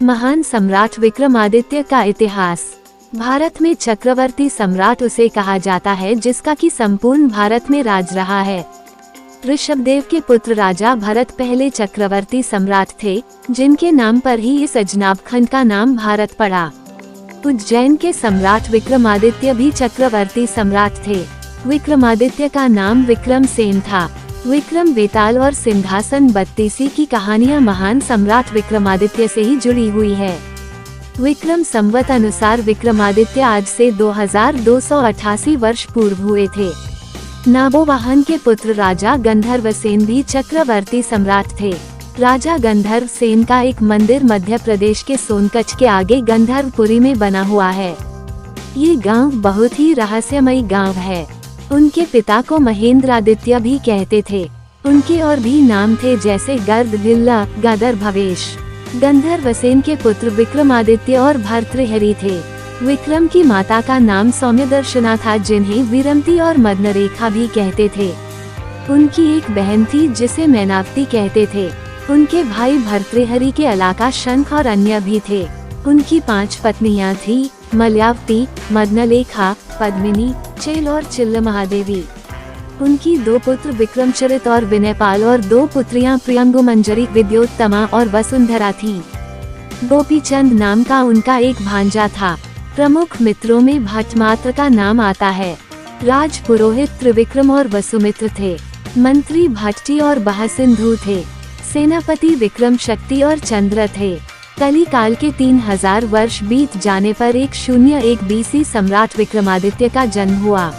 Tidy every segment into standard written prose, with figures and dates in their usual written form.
महान सम्राट विक्रमादित्य का इतिहास। भारत में चक्रवर्ती सम्राट उसे कहा जाता है जिसका कि संपूर्ण भारत में राज रहा है। ऋषभदेव के पुत्र राजा भरत पहले चक्रवर्ती सम्राट थे, जिनके नाम पर ही इस अजनाब खंड का नाम भारत पड़ा। उज्जैन के सम्राट विक्रमादित्य भी चक्रवर्ती सम्राट थे। विक्रमादित्य का नाम विक्रम सेन था। विक्रम वेताल और सिंहासन बत्तीसी की कहानियां महान सम्राट विक्रमादित्य से ही जुड़ी हुई है। विक्रम संवत अनुसार विक्रमादित्य आज से 2288 वर्ष पूर्व हुए थे। नाबोवाहन के पुत्र राजा गंधर्व सेन भी चक्रवर्ती सम्राट थे। राजा गंधर्व सेन का एक मंदिर मध्य प्रदेश के सोनकच्छ के आगे गंधर्वपुरी में बना हुआ है। ये गांव बहुत ही रहस्यमयी गांव है। उनके पिता को महेंद्रादित्य भी कहते थे। उनके और भी नाम थे जैसे गर्द गिल्ला, गदर भवेश। गंधर्वसेन के पुत्र विक्रमादित्य और भर्तृहरि थे। विक्रम की माता का नाम सौम्यदर्शना था, जिन्हें वीरमती और मदनरेखा भी कहते थे। उनकी एक बहन थी जिसे मैनावती कहते थे। उनके भाई भर्तृहरि के अलावा शंख और अन्य भी थे। उनकी 5 पत्नियां थी, मलयावती, मदनलेखा, पद्मिनी, चेल और चिल्ल महादेवी। उनकी 2 पुत्र विक्रमचरित और विनयपाल और 2 पुत्रियां प्रियंगुमंजरी, विद्योत्तमा और वसुंधरा थीं। गोपीचंद नाम का उनका एक भांजा था। प्रमुख मित्रों में भट्टमात्र का नाम आता है। राज पुरोहित त्रिविक्रम और वसुमित्र थे। मंत्री भट्टी और बहसिंधु थे। सेनापति विक्रम शक्ति और चंद्र थे। कली काल के 3000 वर्ष बीत जाने पर 101 BC सम्राट विक्रमादित्य का जन्म हुआ।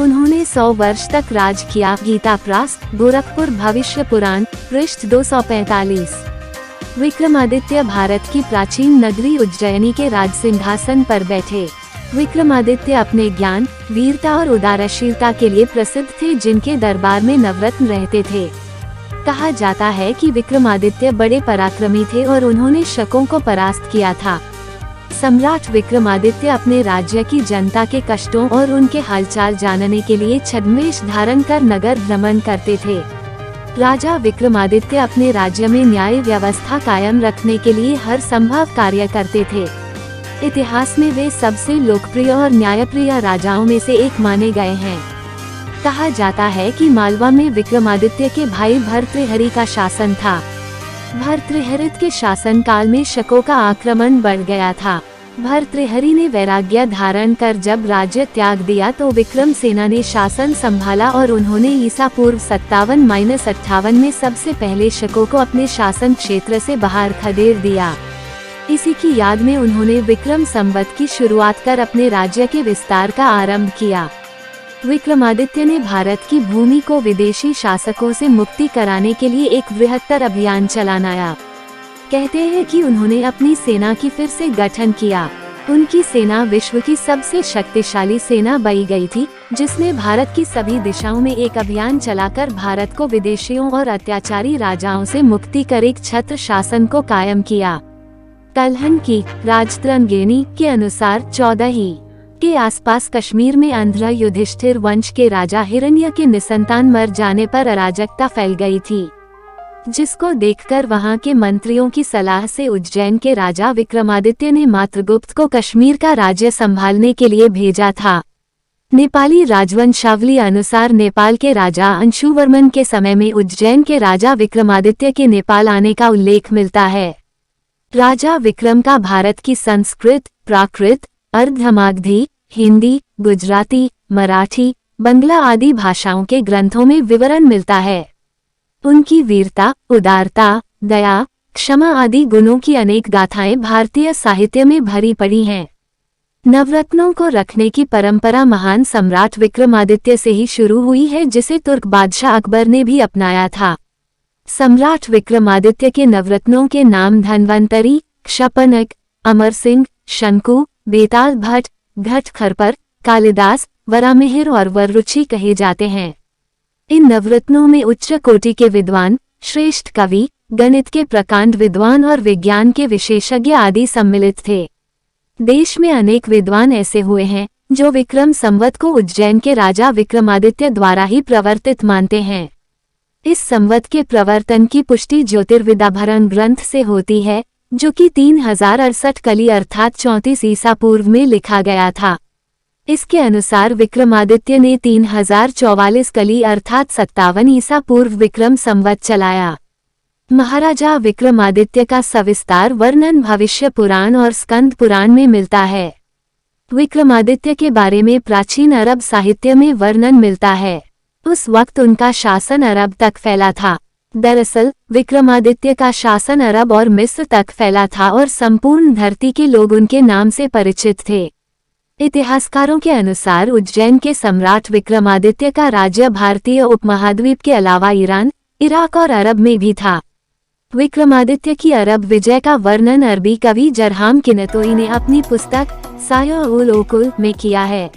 उन्होंने 100 वर्ष तक राज किया। गीता प्रास, गोरखपुर भविष्य पुराण, पृष्ठ 245। विक्रमादित्य भारत की प्राचीन नगरी उज्जैनी के राज सिंहासन पर बैठे। विक्रमादित्य अपने ज्ञान, वीरता और उदारशीलता के लिए प्रसिद्ध थे, जिनके दरबार में नवरत्न रहते थे। कहा जाता है कि विक्रमादित्य बड़े पराक्रमी थे और उन्होंने शकों को परास्त किया था। सम्राट विक्रमादित्य अपने राज्य की जनता के कष्टों और उनके हालचाल जानने के लिए छद्मवेश धारण कर नगर भ्रमण करते थे। राजा विक्रमादित्य अपने राज्य में न्याय व्यवस्था कायम रखने के लिए हर संभव कार्य करते थे। इतिहास में वे सबसे लोकप्रिय और न्यायप्रिय राजाओं में से एक माने गए हैं। कहा जाता है कि मालवा में विक्रमादित्य के भाई भर्तृहरि का शासन था। भर्तृहरि के शासन काल में शकों का आक्रमण बढ़ गया था। भर्तृहरि ने वैराग्य धारण कर जब राज्य त्याग दिया तो विक्रम सेना ने शासन संभाला और उन्होंने ईसा पूर्व 57-58 में सबसे पहले शकों को अपने शासन क्षेत्र से बाहर खदेड़ दिया। इसी की याद में उन्होंने विक्रम संवत की शुरुआत कर अपने राज्य के विस्तार का आरंभ किया। विक्रमादित्य ने भारत की भूमि को विदेशी शासकों से मुक्ति कराने के लिए एक बृहत्तर अभियान चलाया। कहते हैं कि उन्होंने अपनी सेना की फिर से गठन किया। उनकी सेना विश्व की सबसे शक्तिशाली सेना बन गई थी, जिसने भारत की सभी दिशाओं में एक अभियान चलाकर भारत को विदेशियों और अत्याचारी राजाओं से मुक्ति कर एक छत्र शासन को कायम किया। कल्हन की राजतरंगिणी के अनुसार 14 के आसपास कश्मीर में अंध्र युधिष्ठिर वंश के राजा हिरण्य के निसंतान मर जाने पर अराजकता फैल गई थी, जिसको देखकर वहां के मंत्रियों की सलाह से उज्जैन के राजा विक्रमादित्य ने मातृगुप्त को कश्मीर का राज्य संभालने के लिए भेजा था। नेपाली राजवंशावली अनुसार नेपाल के राजा अंशुवर्मन के समय में उज्जैन के राजा विक्रमादित्य के नेपाल आने का उल्लेख मिलता है। राजा विक्रम का भारत की संस्कृत, प्राकृत, अर्धमागधी, हिंदी, गुजराती, मराठी, बंगला आदि भाषाओं के ग्रंथों में विवरण मिलता है। उनकी वीरता, उदारता, दया, क्षमा आदि गुणों की अनेक गाथाएं भारतीय साहित्य में भरी पड़ी हैं। नवरत्नों को रखने की परंपरा महान सम्राट विक्रमादित्य से ही शुरू हुई है, जिसे तुर्क बादशाह अकबर ने भी अपनाया था। सम्राट विक्रमादित्य के नवरत्नों के नाम धन्वंतरी, क्षपनक, अमर सिंह, शंकु, बेताल भट्ट, घट खरपर, कालिदास, वरामिहिर और वररुचि कहे जाते हैं। इन नवरत्नों में उच्च कोटि के विद्वान, श्रेष्ठ कवि, गणित के प्रकांड विद्वान और विज्ञान के विशेषज्ञ आदि सम्मिलित थे। देश में अनेक विद्वान ऐसे हुए हैं जो विक्रम संवत को उज्जैन के राजा विक्रमादित्य द्वारा ही प्रवर्तित मानते हैं। इस संवत के प्रवर्तन की पुष्टि ज्योतिर्विदाभरण ग्रंथ से होती है। जो कि 3068 कली अर्थात 34 ईसा पूर्व में लिखा गया था। इसके अनुसार विक्रमादित्य ने 3044 कली अर्थात 57 ईसा पूर्व विक्रम संवत चलाया। महाराजा विक्रमादित्य का सविस्तार वर्णन भविष्य पुराण और स्कंद पुराण में मिलता है। विक्रमादित्य के बारे में प्राचीन अरब साहित्य में वर्णन मिलता है। उस वक्त उनका शासन अरब तक फैला था। दरअसल विक्रमादित्य का शासन अरब और मिस्र तक फैला था और संपूर्ण धरती के लोग उनके नाम से परिचित थे। इतिहासकारों के अनुसार उज्जैन के सम्राट विक्रमादित्य का राज्य भारतीय उपमहाद्वीप के अलावा ईरान, इराक और अरब में भी था। विक्रमादित्य की अरब विजय का वर्णन अरबी कवि जरहाम किनतोई ने अपनी पुस्तक सायर-उल-उकूल में किया है।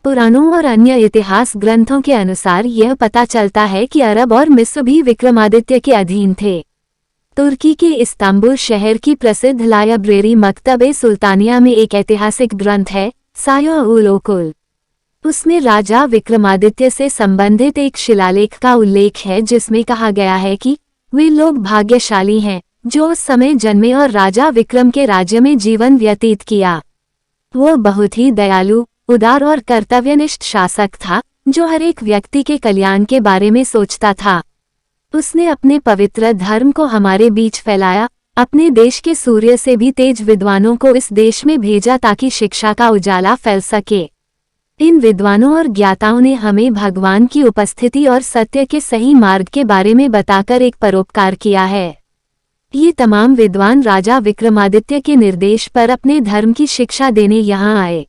पुराणों और अन्य इतिहास ग्रंथों के अनुसार यह पता चलता है कि अरब और मिस्र भी विक्रमादित्य के अधीन थे। तुर्की के इस्तांबुल शहर की प्रसिद्ध लाइब्रेरी मकतब-ए सुल्तानिया में एक ऐतिहासिक ग्रंथ है, सायर-उल-उकूल। उसमें राजा विक्रमादित्य से संबंधित एक शिलालेख का उल्लेख है जिसमें कहा गया है कि वे लोग भाग्यशाली हैं जो उस समय जन्मे और राजा विक्रम के राज्य में जीवन व्यतीत किया। वह बहुत ही दयालु, उदार और कर्तव्यनिष्ठ शासक था जो हर एक व्यक्ति के कल्याण के बारे में सोचता था। उसने अपने पवित्र धर्म को हमारे बीच फैलाया, अपने देश के सूर्य से भी तेज विद्वानों को इस देश में भेजा ताकि शिक्षा का उजाला फैल सके। इन विद्वानों और ज्ञाताओं ने हमें भगवान की उपस्थिति और सत्य के सही मार्ग के बारे में बताकर एक परोपकार किया है। ये तमाम विद्वान राजा विक्रमादित्य के निर्देश पर अपने धर्म की शिक्षा देने यहाँ आए।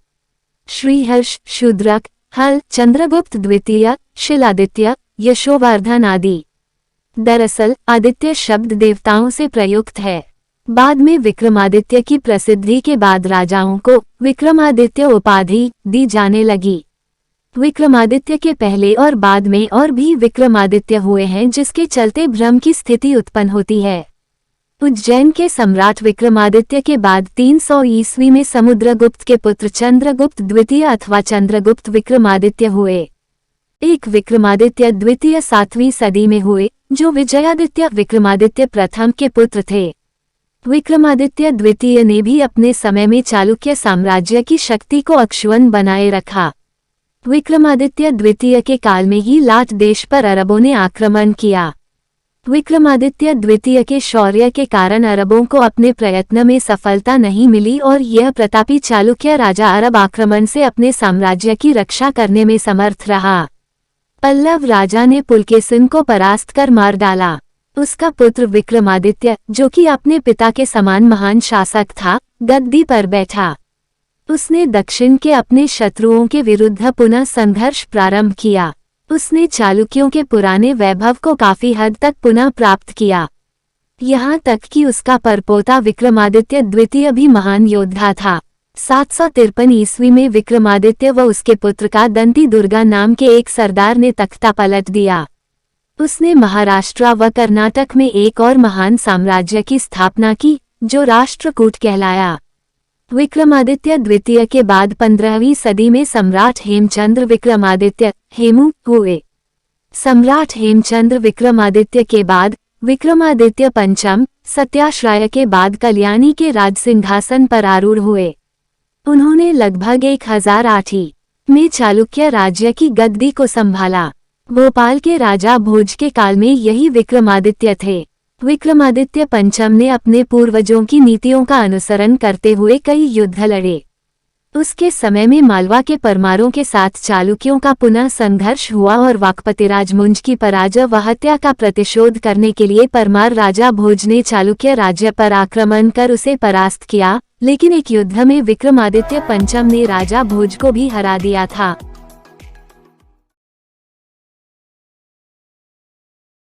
श्रीहर्ष, शूद्रक, हल, चंद्रगुप्त द्वितीय, शिलादित्य, यशोवर्धन आदि। दरअसल आदित्य शब्द देवताओं से प्रयुक्त है। बाद में विक्रमादित्य की प्रसिद्धि के बाद राजाओं को विक्रमादित्य उपाधि दी जाने लगी। विक्रमादित्य के पहले और बाद में और भी विक्रमादित्य हुए हैं जिसके चलते भ्रम की स्थिति उत्पन्न होती है। उज्जैन के सम्राट विक्रमादित्य के बाद 300 ईस्वी में समुद्रगुप्त के पुत्र चंद्रगुप्त द्वितीय अथवा चंद्रगुप्त विक्रमादित्य हुए। एक विक्रमादित्य द्वितीय 7वीं सदी में हुए जो विजयादित्य विक्रमादित्य प्रथम के पुत्र थे। विक्रमादित्य द्वितीय ने भी अपने समय में चालुक्य साम्राज्य की शक्ति को अक्षुण्ण बनाए रखा। विक्रमादित्य द्वितीय के काल में ही लाट देश पर अरबों ने आक्रमण किया। विक्रमादित्य द्वितीय के शौर्य के कारण अरबों को अपने प्रयत्न में सफलता नहीं मिली और यह प्रतापी चालुक्य राजा अरब आक्रमण से अपने साम्राज्य की रक्षा करने में समर्थ रहा। पल्लव राजा ने पुलकेशिन को परास्त कर मार डाला। उसका पुत्र विक्रमादित्य, जो कि अपने पिता के समान महान शासक था, गद्दी पर बैठा। उसने दक्षिण के अपने शत्रुओं के विरुद्ध पुनः संघर्ष प्रारंभ किया। उसने चालुक्यों के पुराने वैभव को काफी हद तक पुनः प्राप्त किया। यहाँ तक कि उसका परपोता विक्रमादित्य द्वितीय भी महान योद्धा था। 753 ईस्वी में विक्रमादित्य व उसके पुत्र का दंती दुर्गा नाम के एक सरदार ने तख्ता पलट दिया। उसने महाराष्ट्र व कर्नाटक में एक और महान साम्राज्य की स्थापना की जो राष्ट्रकूट कहलाया। विक्रमादित्य द्वितीय के बाद 15वीं सदी में सम्राट हेमचंद्र विक्रमादित्य हेमू हुए। सम्राट हेमचंद्र विक्रमादित्य के बाद विक्रमादित्य पंचम सत्याश्रय के बाद कल्याणी के राजसिंहासन पर आरूढ़ हुए। उन्होंने लगभग 1008 में चालुक्य राज्य की गद्दी को संभाला। भोपाल के राजा भोज के काल में यही विक्रमादित्य थे। विक्रमादित्य पंचम ने अपने पूर्वजों की नीतियों का अनुसरण करते हुए कई युद्ध लड़े। उसके समय में मालवा के परमारों के साथ चालुक्यों का पुनः संघर्ष हुआ और वाकपतिराज मुंज की पराजय व हत्या का प्रतिशोध करने के लिए परमार राजा भोज ने चालुक्य राज्य पर आक्रमण कर उसे परास्त किया, लेकिन एक युद्ध में विक्रमादित्य पंचम ने राजा भोज को भी हरा दिया था।